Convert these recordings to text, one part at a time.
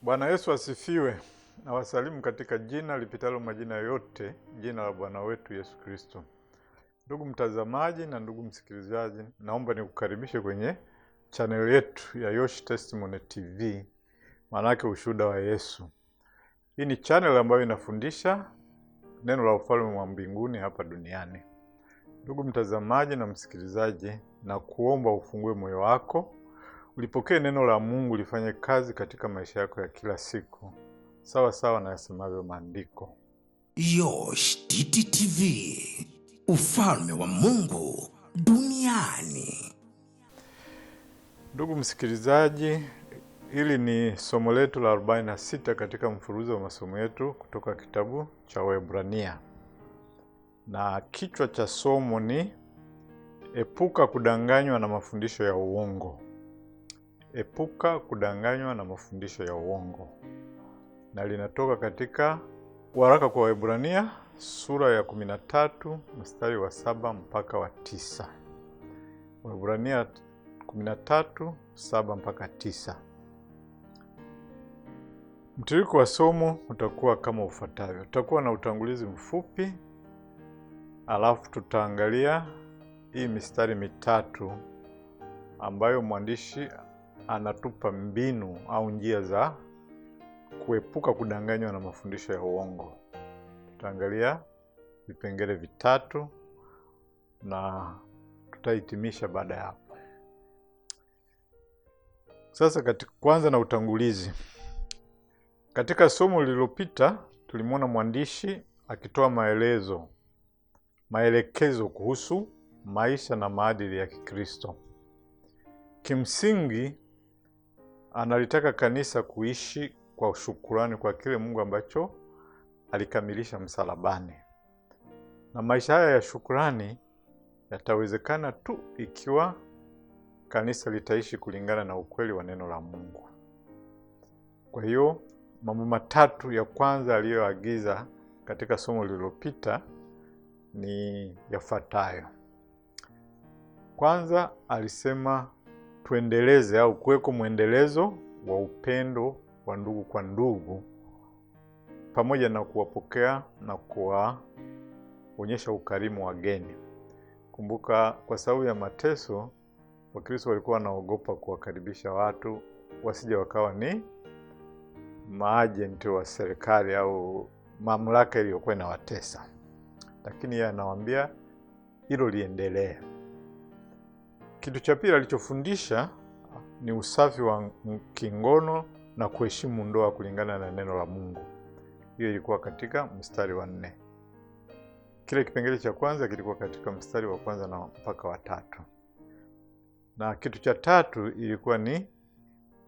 Bwana Yesu asifiwe. Na wasalimu katika jina lipitalo majina yote, jina la Bwana wetu Yesu Kristo. Ndugu mtazamaji na ndugu msikilizaji, naomba nikukaribishe kwenye channel yetu ya Yosh Testimony TV, maanake ushuhuda wa Yesu. Hii ni channel ambayo inafundisha neno la ufalme wa mbinguni hapa duniani. Ndugu mtazamaji na msikilizaji, na kuomba ufungue moyo wako, ulipokee neno la Mungu lifanye kazi katika maisha yako ya kila siku, sawa sawa na yasemavyo maandiko. Yosh TV, ufalme wa Mungu duniani. Ndugu msikilizaji, hili ni somo letu la 46 katika mfululizo wa masomo yetu kutoka kitabu cha Waebrania. Na kichwa cha somo ni epuka kudanganywa na mafundisho ya uongo. Epuka kudanganywa na mafundisho ya uongo. Na linatoka katika waraka kwa Waebrania sura ya 13 mstari wa 7 mpaka wa 9. Waebrania 13, 7 mpaka 9. Mtiririko wa somo utakuwa kama ufuatavyo. Utakuwa na utangulizi mfupi, alafu tutaangalia hii mistari mitatu ambayo mwandishi anatupa mbinu au njia za kuepuka kudanganywa na mafundisho ya uongo. Tutaangalia vipengele vitatu na tutahitimisha baada ya hapo. Sasa kwanza na utangulizi. Katika somo lililopita tulimwona mwandishi akitoa maelekezo kuhusu maisha na maadili ya Kikristo. Kimsingi analitaka kanisa kuishi kwa shukrani kwa kile Mungu ambacho alikamilisha msalabani. Na maisha haya ya shukrani yatawezekana tu ikiwa kanisa litaishi kulingana na ukweli wa neno la Mungu. Kwa hiyo mambo matatu ya kwanza aliyoagiza katika somo lililopita ni yafuatayo. Kwanza alisema tuendeleze au kuweko mwendelezo wa upendo wa ndugu kwa ndugu, pamoja na kuwapokea na kuwaonyesha ukarimu wageni. Kumbuka, kwa sababu ya mateso, Wakristo walikuwa wanaogopa kuwakaribisha watu wasije wakawa ni maajenti wa serikali au mamlaka iliyokuwa inawatesa. Lakini yeye anawaambia hilo liendelee. Kitu cha pili alichofundisha ni usafi wa kingono na kuheshimu ndoa kulingana na neno la Mungu. Hiyo ilikuwa katika mstari wa 4. Kile kipengele cha kwanza kilikuwa katika mstari wa kwanza na mpaka wa 3. Na kitu cha tatu ilikuwa ni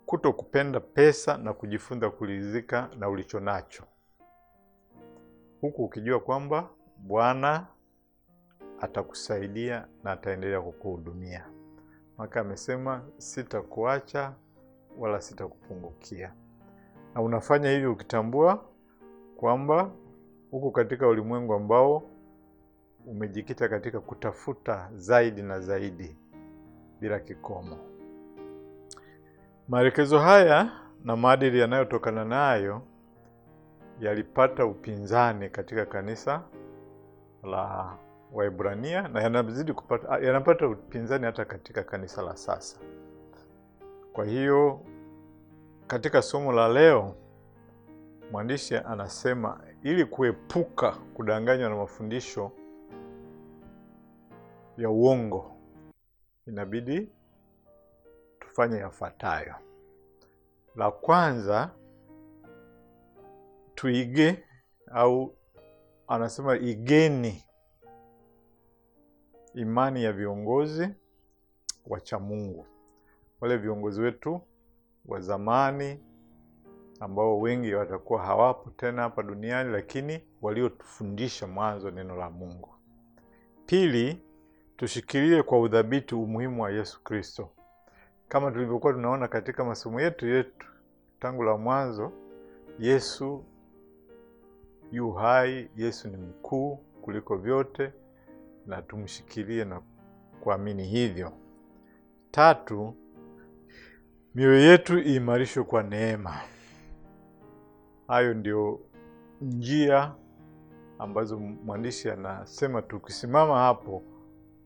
kutokupenda pesa na kujifunza kuridhika na ulicho nacho, huku ukijua kwamba Bwana atakusaidia na ataendelea kukuhudumia. Maka amesema sitakuacha wala sitakupungukia. Na unafanya hivi ukitambua kwamba huko katika ulimwengu ambao umejikita katika kutafuta zaidi na zaidi bila kikomo. Maelekezo haya na maadili yanayotokana nayo yalipata upinzani katika kanisa la Waebrania na yanapata upinzani hata katika kanisa la sasa. Kwa hiyo katika somo la leo mwandishi anasema ili kuepuka kudanganywa na mafundisho ya uongo inabidi tufanye yafuatayo. La kwanza, tuige au anasema igeni imani ya viongozi wacha Mungu. Wale viongozi wetu wa zamani ambao wengi watakuwa hawapo tena hapa duniani, lakini waliotufundisha mwanzo neno la Mungu. Pili, tushikilie kwa udhabiti umuhimu wa Yesu Kristo. Kama tulivyokuwa tunaona katika masomo yetu tangu la mwanzo, Yesu yu hai, Yesu ni mkuu kuliko vyote, na tumshikilie na kuamini hivyo. Tatu, mioyo yetu iimarishwe kwa neema. Hayo ndio njia ambazo mwandishi anasema tukisimama hapo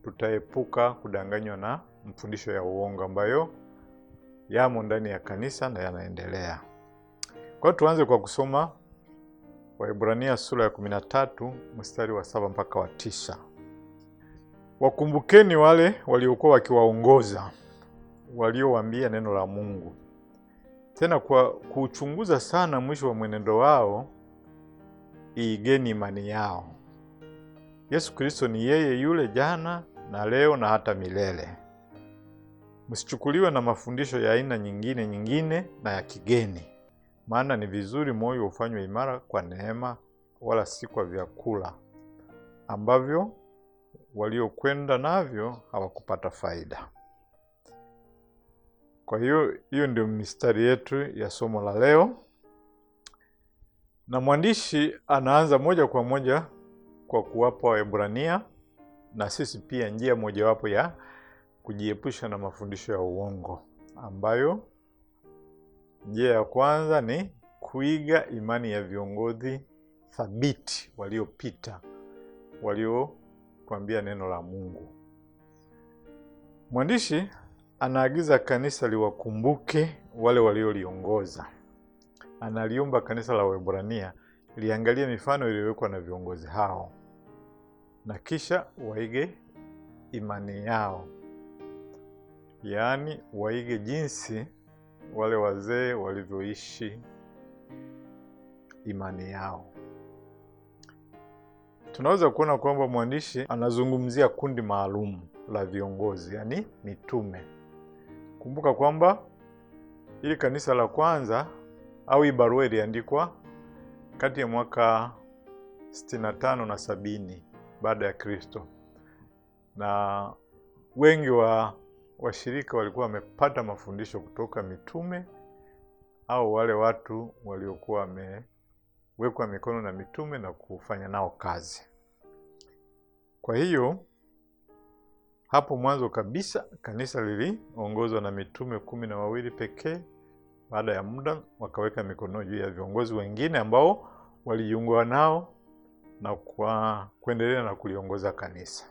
tutaepuka kudanganywa na mafundisho ya uongo ambayo yamo ndani ya kanisa na yanaendelea. Kwa hiyo tuanze kwa kusoma Waebrania sura ya 13 mstari wa 7 mpaka wa 9. Wakumbukeni wale waliokuwa wakiwaongoza, waliowaambia neno la Mungu. Tena kwa kuchunguza sana mwisho wa mwenendo wao, iigeni imani yao. Yesu Kristo ni yeye yule jana na leo na hata milele. Msichukuliwe na mafundisho ya aina nyingine na ya kigeni. Maana ni vizuri moyo ufanywe imara kwa neema, wala si kwa vyakula ambavyo waliokwenda navyo hawakupata faida. Kwa hiyo ndio mistari yetu ya somo la leo. Na mwandishi anaanza moja kwa moja kwa kuwapa Waebrania na sisi pia njia mojawapo ya kujiepusha na mafundisho ya uongo, ambayo njia ya kwanza ni kuiga imani ya viongozi thabiti waliopita, waliotuambia neno la Mungu. Mwandishi anaagiza kanisa liwakumbuke wale walioliongoza. Analiomba kanisa la Waebrania liangalie mifano iliyowekwa na viongozi hao na kisha waige imani yao. Yaani waige jinsi wale wazee walivyoishi imani yao. Tunaweza kuona kwamba mwandishi anazungumzia kundi maalum la viongozi, yani mitume. Kumbuka kwamba ili kanisa la kwanza au hii barua iliandikwa kati ya mwaka 65 na 70 baada ya Kristo. Na wengi wa washirika walikuwa wamepata mafundisho kutoka mitume au wale watu waliokuwa wamewekwa mikono na mitume na kufanya nao kazi. Kwa hiyo hapo mwanzo kabisa kanisa liliongozwa na mitume 12 pekee. Baada ya muda wakaweka mikono juu ya viongozi wengine ambao walijiunga nao na kuendelea na kuliongoza kanisa.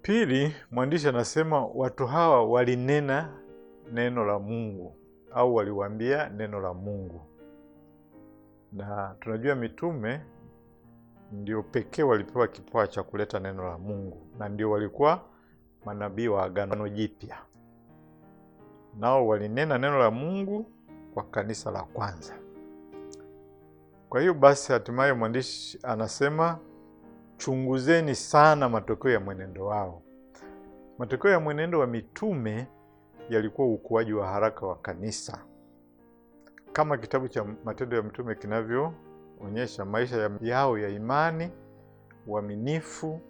Pili, mwandishi anasema watu hawa walinena neno la Mungu au waliwaambia neno la Mungu. Na tunajua mitume ndio pekee walipewa kipawa cha kuleta neno la Mungu na ndio walikuwa manabii wa Agano Jipya. Nao walinena neno la Mungu kwa kanisa la kwanza. Kwa hiyo basi hatimaye mwandishi anasema chunguzeni sana matokeo ya mwenendo wao. Matokeo ya mwenendo wa mitume yalikuwa ukuaji wa haraka wa kanisa. Kama kitabu cha Matendo ya Mitume kinavyoonyesha, maisha yao ya imani, uaminifu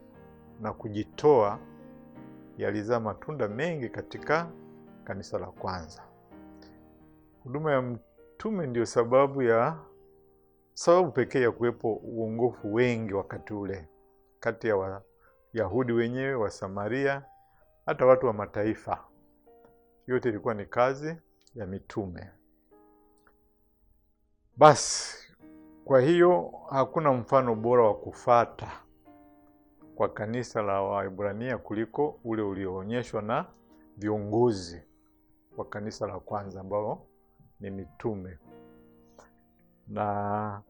na kujitoa yalizaa matunda mengi katika kanisa la kwanza. Huduma ya mtume ndio sababu pekee ya kuwepo uongofu wengi wakati ule, kati ya Wayahudi wenyewe, wa Samaria, hata watu wa mataifa. Yote ilikuwa ni kazi ya mitume. Basi kwa hiyo hakuna mfano bora wa kufata kwa kanisa la Waebrania kuliko ule ulioonyeshwa na viongozi wa kanisa la kwanza ambao ni mitume. Na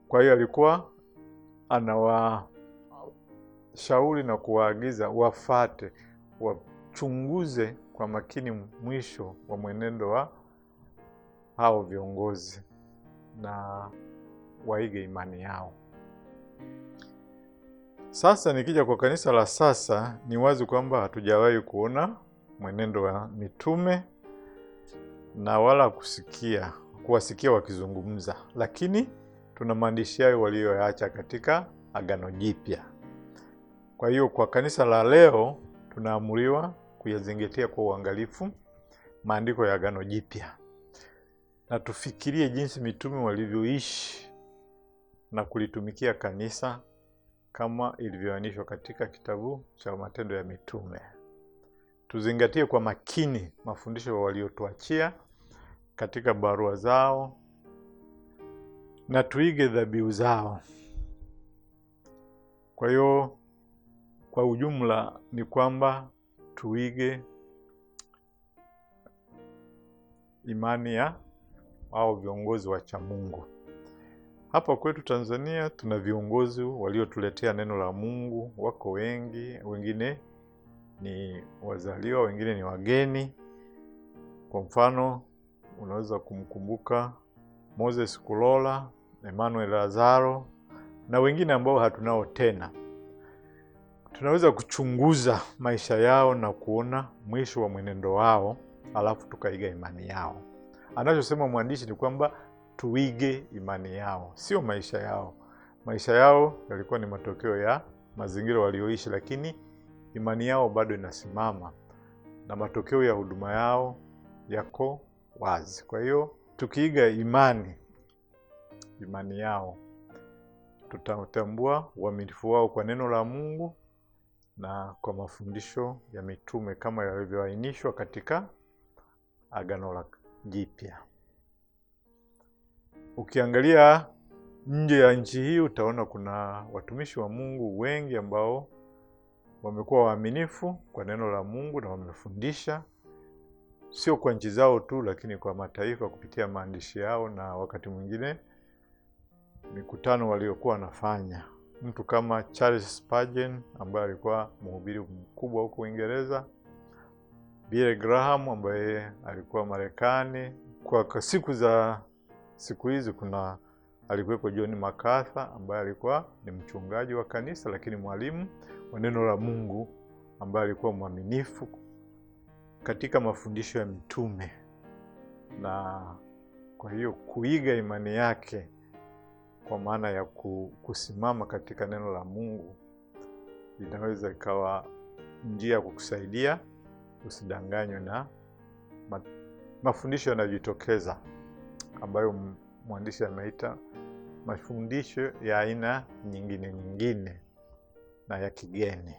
kwa hiyo alikuwa anawashauri na kuwaagiza wafate, wachunguze kwa makini mwisho wa mwenendo wa hao viongozi na waige imani yao. Sasa nikija kwa kanisa la sasa, ni wazi kwamba hatujawahi kuona mwenendo wa mitume na wala kuwasikia wakizungumza, lakini tuna maandishi yao walioyaacha katika Agano Jipya. Kwa hiyo kwa kanisa la leo tunaamuriwa kuyazingatia kwa uangalifu maandiko ya Agano Jipya, na tufikirie jinsi mitume walivyoishi na kulitumikia kanisa kama ilivyoainishwa katika kitabu cha Matendo ya Mitume. Tuzingatie kwa makini mafundisho waliotuachia katika barua zao na tuige dhabihu zao. Kwa hiyo kwa ujumla ni kwamba tuige imani ya hao viongozi wacha Mungu. Hapa kwetu Tanzania tuna viongozi waliotuletea neno la Mungu, wako wengi, wengine ni wazaliwa, wengine ni wageni. Kwa mfano, unaweza kumkumbuka Moses Kulola, Emmanuel Lazaro na wengine ambao hatunao tena. Tunaweza kuchunguza maisha yao na kuona mwisho wa mwenendo wao, alafu tukaiga imani yao. Anachosema mwandishi ni kwamba tuige imani yao, sio maisha yao. Maisha yao yalikuwa ni matokeo ya mazingira walioishi, lakini imani yao bado inasimama na matokeo ya huduma yao yako wazi. Kwa hiyo tukiiga imani yao, tutatambua uaminifu wao kwa neno la Mungu na kwa mafundisho ya mitume kama yalivyoainishwa katika Agano la Jipya. Ukiangalia nje ya nchi hii utaona kuna watumishi wa Mungu wengi ambao wamekuwa waaminifu kwa neno la Mungu na wamefundisha sio kwa nchi zao tu, lakini kwa mataifa kupitia maandishi yao na wakati mwingine mikutano waliokuwa wanafanya. Mtu kama Charles Spurgeon ambaye alikuwa mhubiri mkubwa huko Uingereza, Billy Graham ambaye alikuwa Marekani. Kwa siku hizi alikuwepo John MacArthur ambaye alikuwa ni mchungaji wa kanisa lakini mwalimu wa neno la Mungu ambaye alikuwa mwaminifu katika mafundisho ya mitume. Na kwa hiyo kuiga imani yake kwa maana ya kusimama katika neno la Mungu inaweza ikawa njia ya kukusaidia usidanganywe na mafundisho yanayojitokeza ambayo mwandishi ameita mafundisho ya aina nyingine na ya kigeni.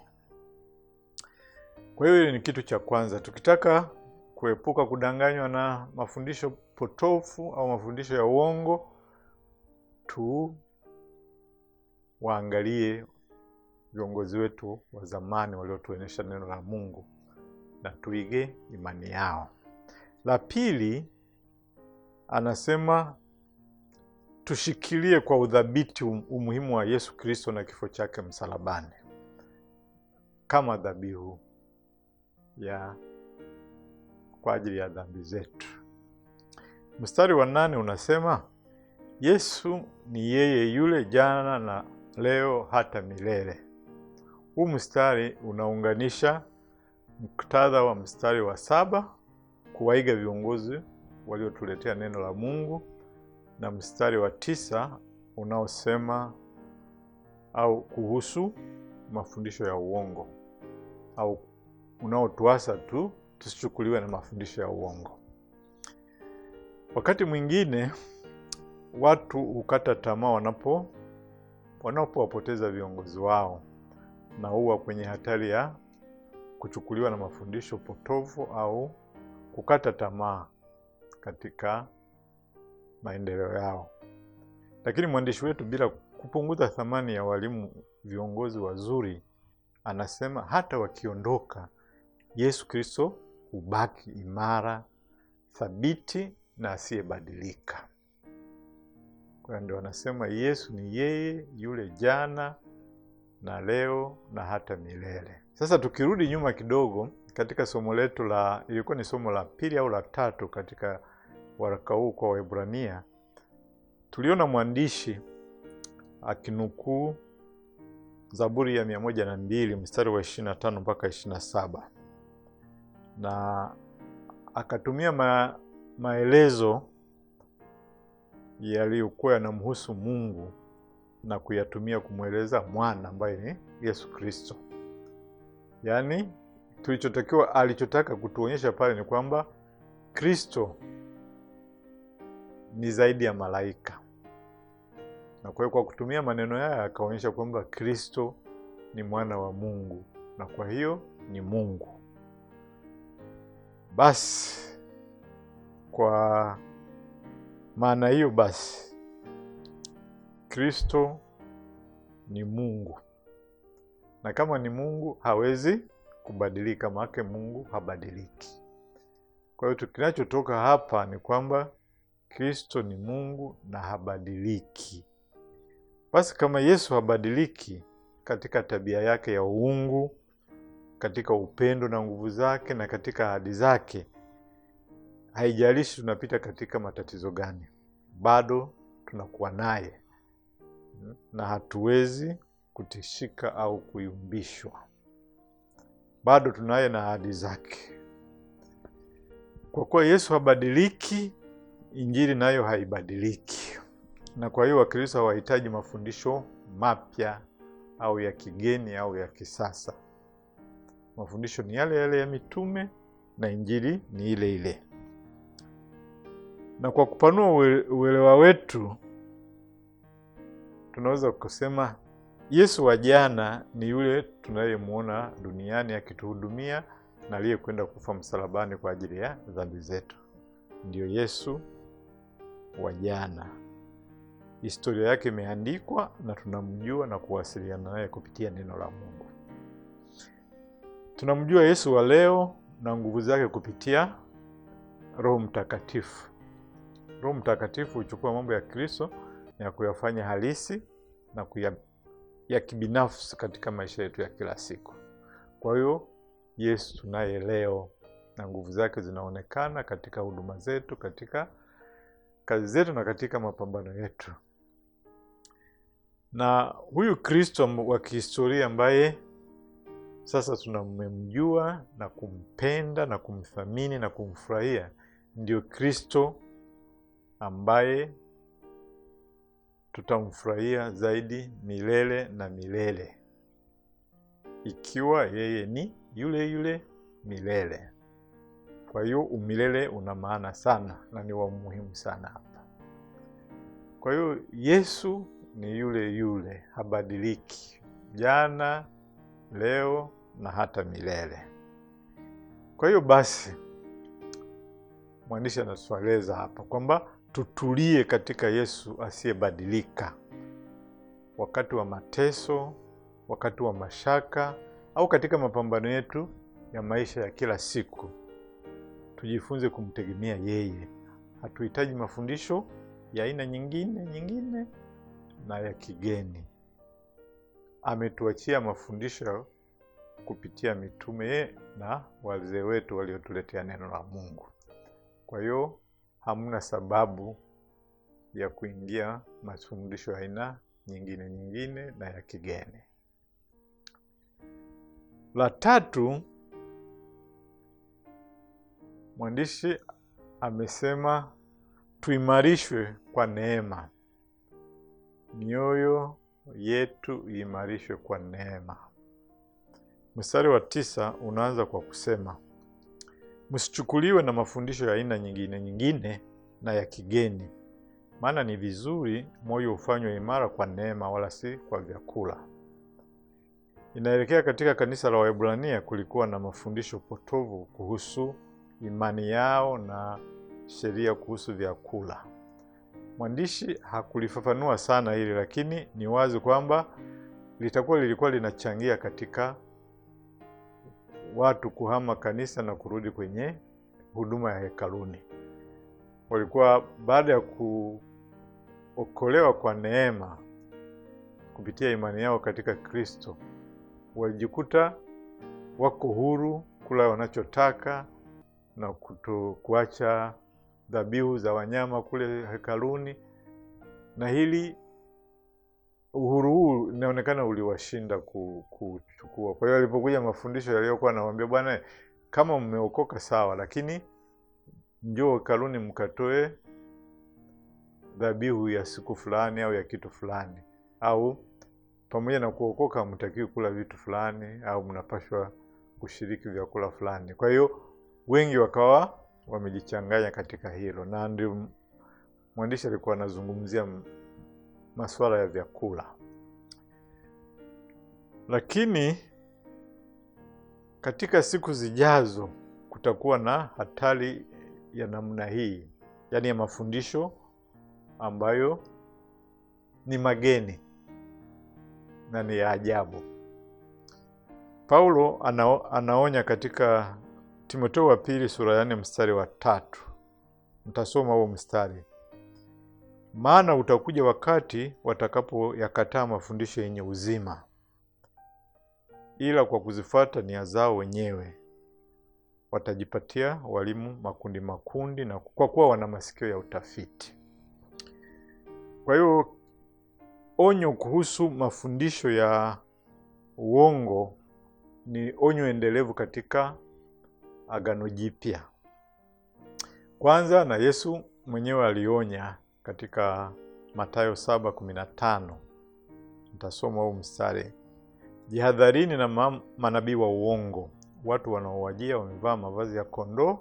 Kwa hiyo ni kitu cha kwanza. Tukitaka kuepuka kudanganywa na mafundisho potofu au mafundisho ya uongo, waangalie viongozi wetu wa zamani waliotuonyesha neno la Mungu na tuige imani yao. La pili, anasema tushikilie kwa udhabiti umuhimu wa Yesu Kristo na kifo chake msalabani kama dhabihu kwa ajili ya dhambi zetu. Mstari wa 8 unasema Yesu ni yeye yule jana na leo hata milele. Huu mstari unaunganisha muktadha wa mstari wa 7 kuwaiga viongozi waliotuletea neno la Mungu na mstari wa 9 unaosema au kuhusu mafundisho ya uongo au unaotuasa tusichukuliwe na mafundisho ya uongo. Wakati mwingine watu hukata tamaa wanapowapoteza viongozi wao na huwa kwenye hatari ya kuchukuliwa na mafundisho potofu au kukata tamaa katika maendeleo yao. Lakini mwandishi wetu, bila kupunguza thamani ya walimu viongozi wazuri, anasema hata wakiondoka, Yesu Kristo hubaki imara, thabiti na asiyebadilika. Kwa ndio anasema Yesu ni yeye yule jana na leo na hata milele. Sasa tukirudi nyuma kidogo katika somo letu ilikuwa ni somo la 2 au la 3 katika waraka huu kwa Waebrania, tuliona mwandishi akinukuu Zaburi ya 102 mstari wa 25 mpaka 27 na akatumia maelezo yaliyokuwa yanamhusu Mungu na kuyatumia kumweleza mwana ambaye ni Yesu Kristo. Yaani alichotaka kutuonyesha pale ni kwamba Kristo ni zaidi ya malaika. Na kwa kutumia maneno haya akaonyesha kwamba Kristo ni mwana wa Mungu na kwa hiyo ni Mungu. Basi kwa maana hiyo basi Kristo ni Mungu, na kama ni Mungu hawezi kubadilika, maana Mungu habadiliki. Kwa hiyo kinachotoka hapa ni kwamba Kristo ni Mungu na habadiliki. Basi kama Yesu habadiliki katika tabia yake ya uungu, katika upendo na nguvu zake na katika ahadi zake, haijalishi tunapita katika matatizo gani, bado tunakuwa naye na hatuwezi kutishika au kuyumbishwa. Bado tunaye na ahadi zake. Kwa kuwa Yesu habadiliki, Injili nayo haibadiliki. Na kwa hiyo Wakristo hawahitaji mafundisho mapya au ya kigeni au ya kisasa. Mafundisho ni yale yale ya mitume na Injili ni ile ile. Na kwa kupanua uelewa wetu, tunaweza kusema Yesu wa jana ni yule tunayemuona duniani akituhudumia na aliyekwenda kufa msalabani kwa ajili ya dhambi zetu. Ndio Yesu wa jana. Historia yake imeandikwa na tunamjua na kuwasiliana naye kupitia neno la Mungu. Tunamjua Yesu wa leo na nguvu zake kupitia Roho Mtakatifu. Roho Mtakatifu huchukua mambo ya Kristo na kuyafanya halisi na ya kibinafsi katika maisha yetu ya kila siku. Kwa hiyo Yesu tunaye leo na nguvu zake zinaonekana katika huduma zetu, katika kazi zetu na katika mapambano yetu. Na huyu Kristo wa kihistoria ambaye sasa tunamjua na kumpenda na kumthamini na kumfurahia, ndio Kristo ambaye tutamfurahia zaidi milele na milele, ikiwa yeye ni yule yule milele. Kwa hiyo umilele una maana sana na ni wa muhimu sana hapa. Kwa hiyo Yesu ni yule yule, habadiliki, jana, leo na hata milele. Kwa hiyo basi mwandishi anatueleza hapa kwamba tutulie katika Yesu asiyebadilika. Wakati wa mateso, wakati wa mashaka au katika mapambano yetu ya maisha ya kila siku, tujifunze kumtegemea yeye. Hatuhitaji mafundisho ya aina nyingine na ya kigeni. Ametuachia mafundisho kupitia mitume na wazee wetu waliotuletea neno la Mungu. Kwa hiyo hamna sababu ya kuingia mafundisho ya aina nyingine na ya kigeni. La tatu, mwandishi amesema tuimarishwe kwa neema. Mioyo yetu imarishwe kwa neema. Mstari wa 9 unaanza kwa kusema, msichukuliwe na mafundisho ya aina nyingine na ya kigeni, maana ni vizuri moyo ufanywe imara kwa neema wala si kwa vyakula. Inaelekea katika kanisa la Waebrania kulikuwa na mafundisho potovu kuhusu imani yao na sheria kuhusu vyakula. Mwandishi hakulifafanua sana hili, lakini ni wazi kwamba lilikuwa linachangia katika watu kuhama kanisa na kurudi kwenye huduma ya hekaluni. Walikuwa baada ya kuokolewa kwa neema kupitia imani yao katika Kristo, walijikuta wako huru kula wanachotaka na kuacha dhabihu za wanyama kule hekaluni, na hili uhuru huu inaonekana uliwashinda kuchukua. Kwa hiyo alipokuja mafundisho yaliyokuwa anawaambia, bwana, kama mmeokoka sawa, lakini njoo hekaluni mkatoe dhabihu ya siku fulani au ya kitu fulani, au pamoja na kuokoka mtakiwi kula vitu fulani au mnapashwa kushiriki vyakula fulani. Kwa hiyo wengi wakawa wamejichanganya katika hilo, na ndio mwandishi alikuwa anazungumzia masuala ya vyakula. Lakini katika siku zijazo kutakuwa na hatari ya namna hii, yaani ya mafundisho ambayo ni mageni na ni ya ajabu. Paulo anaonya katika Timotheo wa pili sura ya 4 mstari wa 3. Mtasoma huo mstari. Maana utakuja wakati watakapoyakataa mafundisho yenye uzima, ila kwa kuzifuata nia zao wenyewe watajipatia walimu makundi makundi, na kwa kuwa wana masikio ya utafiti. Kwa hiyo onyo kuhusu mafundisho ya uongo ni onyo endelevu katika Agano Jipya. Kwanza, na Yesu mwenyewe alionya katika Mathayo 7:15. Nitasoma huu mstari. Jihadharini na manabii wa uongo, watu wanaowajia wamevaa mavazi ya kondoo,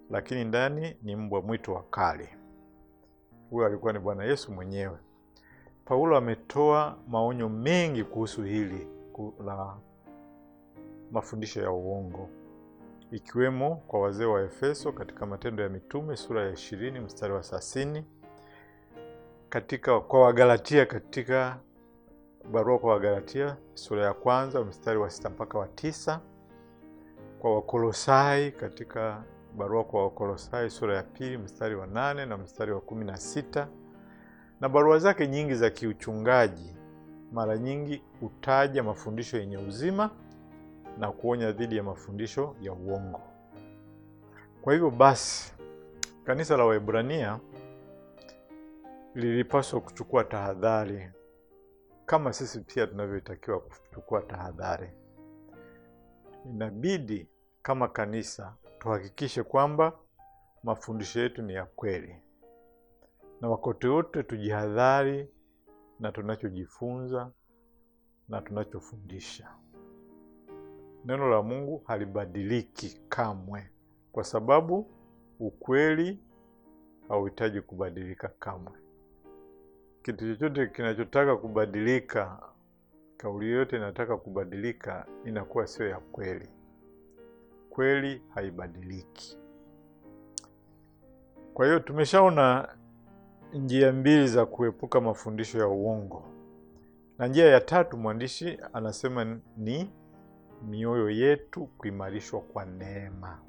lakini ndani ni mbwa mwitu wakali. Huyo alikuwa ni Bwana Yesu mwenyewe. Paulo ametoa maonyo mengi kuhusu hili la mafundisho ya uongo, ikiwemo kwa wazee wa Efeso katika Matendo ya Mitume sura ya 20 mstari wa 30, kwa Wagalatia katika barua kwa Wagalatia sura ya 1 mstari wa 6 mpaka wa 9, kwa Wakolosai katika barua kwa Wakolosai sura ya 2 mstari wa 8 na mstari wa 16, na barua zake nyingi za kiuchungaji mara nyingi hutaja mafundisho yenye uzima na kuonya dhidi ya mafundisho ya uongo. Kwa hivyo basi, kanisa la Waebrania lilipaswa kuchukua tahadhari kama sisi pia tunavyotakiwa kuchukua tahadhari. Inabidi kama kanisa tuhakikishe kwamba mafundisho yetu ni ya kweli, na wakati wote tujihadhari na tunachojifunza na tunachofundisha. Neno la Mungu halibadiliki kamwe, kwa sababu ukweli hauhitaji kubadilika kamwe. Kitu chochote kinachotaka kubadilika, kauli yote inataka kubadilika, inakuwa sio ya kweli. Kweli haibadiliki. Kwa hiyo tumeshaona njia mbili za kuepuka mafundisho ya uongo, na njia ya tatu mwandishi anasema ni mioyo yetu kuimarishwa kwa neema.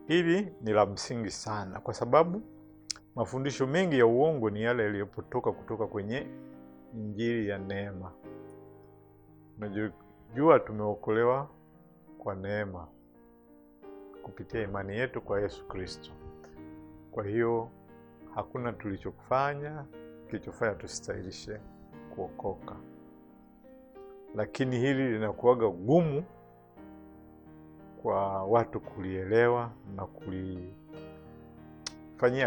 Hili ni la msingi sana, kwa sababu mafundisho mengi ya uongo ni yale yaliyopotoka kutoka kwenye injili ya neema. Unajua tumeokolewa kwa neema kupitia imani yetu kwa Yesu Kristo. Kwa hiyo hakuna tulichofanya kilichofanya tusistahilishe kuokoka. Lakini hili linakuwaga gumu kwa watu kulielewa na kulifanyia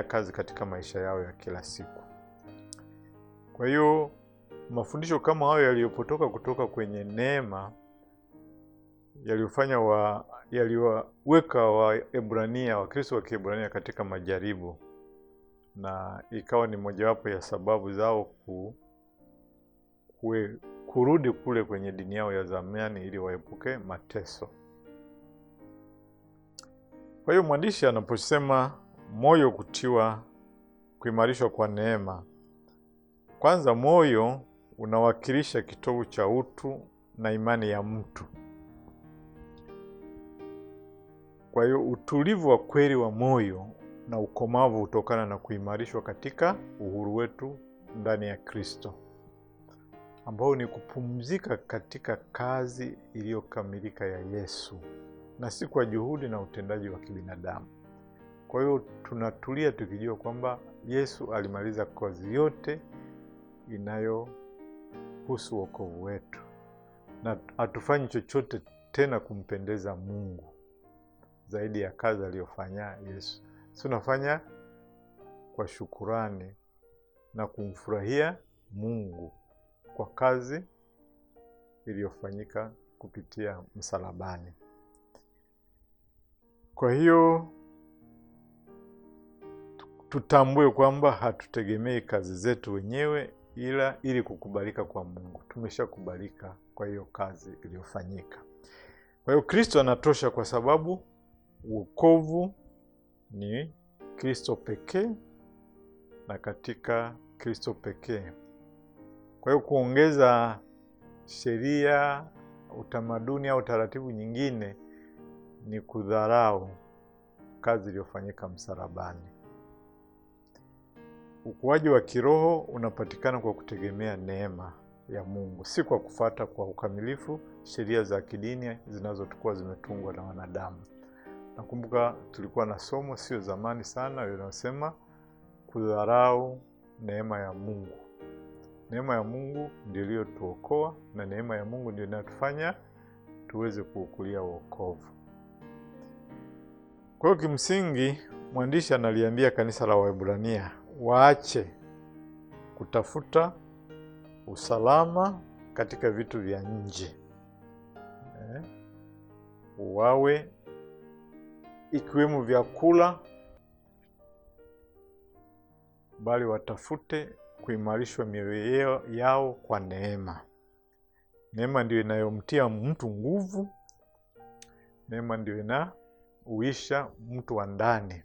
kazi katika maisha yao ya kila siku. Kwa hiyo mafundisho kama hayo yaliyopotoka kutoka kwenye neema yaliwaweka Wakristo wa Kiebrania katika majaribu, na ikawa ni mojawapo ya sababu zao kurudi kule kwenye dini yao ya zamani ili waepuke mateso. Kwa hiyo mwandishi anaposema moyo kuimarishwa kwa neema, kwanza moyo unawakilisha kitovu cha utu na imani ya mtu. Kwa hiyo utulivu wa kweli wa moyo na ukomavu hutokana na kuimarishwa katika uhuru wetu ndani ya Kristo, ambao ni kupumzika katika kazi iliyokamilika ya Yesu na si kwa juhudi na utendaji wa kibinadamu. Kwa hiyo tunatulia tukijua kwamba Yesu alimaliza kazi yote inayohusu wokovu wetu, na hatufanyi chochote tena kumpendeza Mungu zaidi ya kazi aliyofanya Yesu. Tunafanya kwa shukurani na kumfurahia Mungu kwa kazi iliyofanyika kupitia msalabani. Kwa hiyo tutambue kwamba hatutegemei kazi zetu wenyewe, ila ili kukubalika kwa Mungu. Tumeshakubalika kwa hiyo kazi iliyofanyika. Kwa hiyo Kristo anatosha, kwa sababu wokovu ni Kristo pekee na katika Kristo pekee. Kwa hiyo kuongeza sheria, utamaduni au taratibu nyingine ni kudharau kazi iliyofanyika msalabani. Ukuaji wa kiroho unapatikana kwa kutegemea neema ya Mungu, si kwa kufuata kwa ukamilifu sheria za kidini zinazokuwa zimetungwa na wanadamu. Nakumbuka tulikuwa na somo sio zamani sana linalosema kudharau neema ya Mungu. Neema ya Mungu ndio iliyotuokoa na neema ya Mungu ndio inatufanya tuweze kuukulia wokovu. Kwa hiyo kimsingi mwandishi analiambia kanisa la Waebrania waache kutafuta usalama katika vitu vya nje. Wawe ikiwemo vyakula, bali watafute kuimarishwa mioyo yao kwa neema. Neema ndio inayomtia mtu nguvu. Neema ndio inauisha mtu wa ndani.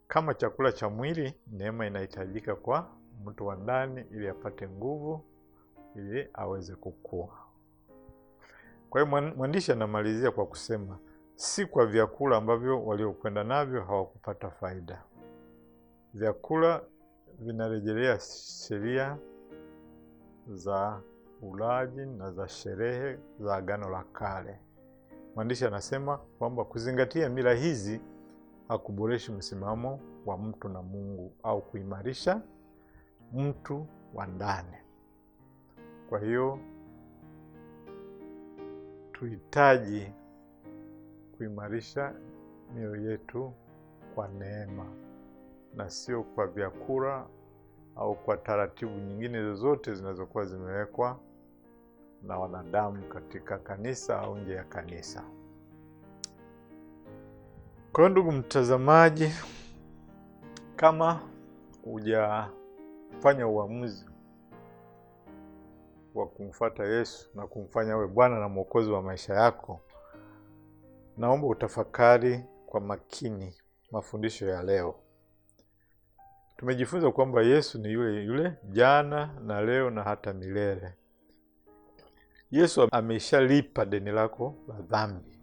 Kama chakula cha mwili, neema inahitajika kwa mtu wa ndani ili apate nguvu, ili aweze kukua. Kwa hiyo mwandishi anamalizia kwa kusema si kwa vyakula ambavyo waliokwenda navyo hawakupata faida. Vyakula vinarejelea sheria za ulaji na za sherehe za Agano la Kale. Mwandishi anasema kwamba kuzingatia mila hizi hakuboreshi msimamo wa mtu na Mungu au kuimarisha mtu wa ndani. Kwa hiyo tuhitaji kuimarisha mioyo yetu kwa neema na sio kwa vyakula au kwa taratibu nyingine zozote zinazokuwa zimewekwa na wanadamu katika kanisa au nje ya kanisa. Kwa hiyo ndugu mtazamaji, kama hujafanya uamuzi wa kumfuata Yesu na kumfanya awe Bwana na Mwokozi wa maisha yako, naomba utafakari kwa makini mafundisho ya leo. Tumejifunza kwamba Yesu ni yule yule jana na leo na hata milele. Yesu ameshalipa deni lako la dhambi.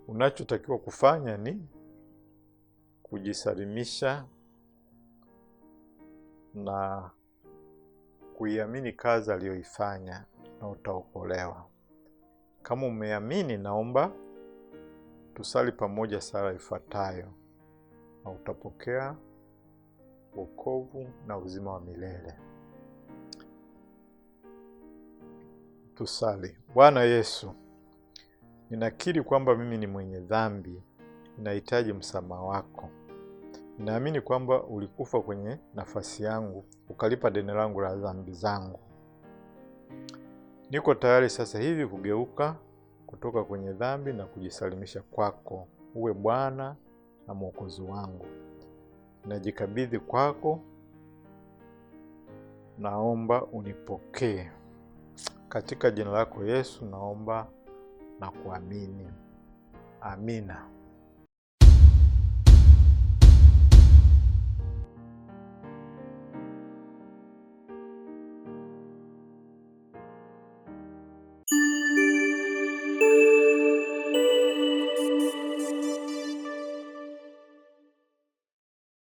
Unachotakiwa kufanya ni kujisalimisha na kuiamini kazi aliyoifanya na utaokolewa. Kama umeamini, naomba tusali pamoja sala ifuatayo na utapokea wokovu na uzima wa milele. Tusali. Bwana Yesu, ninakiri kwamba mimi ni mwenye dhambi, ninahitaji msamaha wako. Ninaamini kwamba ulikufa kwenye nafasi yangu, ukalipa deni langu la dhambi zangu. Niko tayari sasa hivi kugeuka kutoka kwenye dhambi na kujisalimisha kwako, uwe Bwana na Mwokozi wangu. Najikabidhi kwako, naomba unipokee. Katika jina lako Yesu naomba na kuamini. Amina.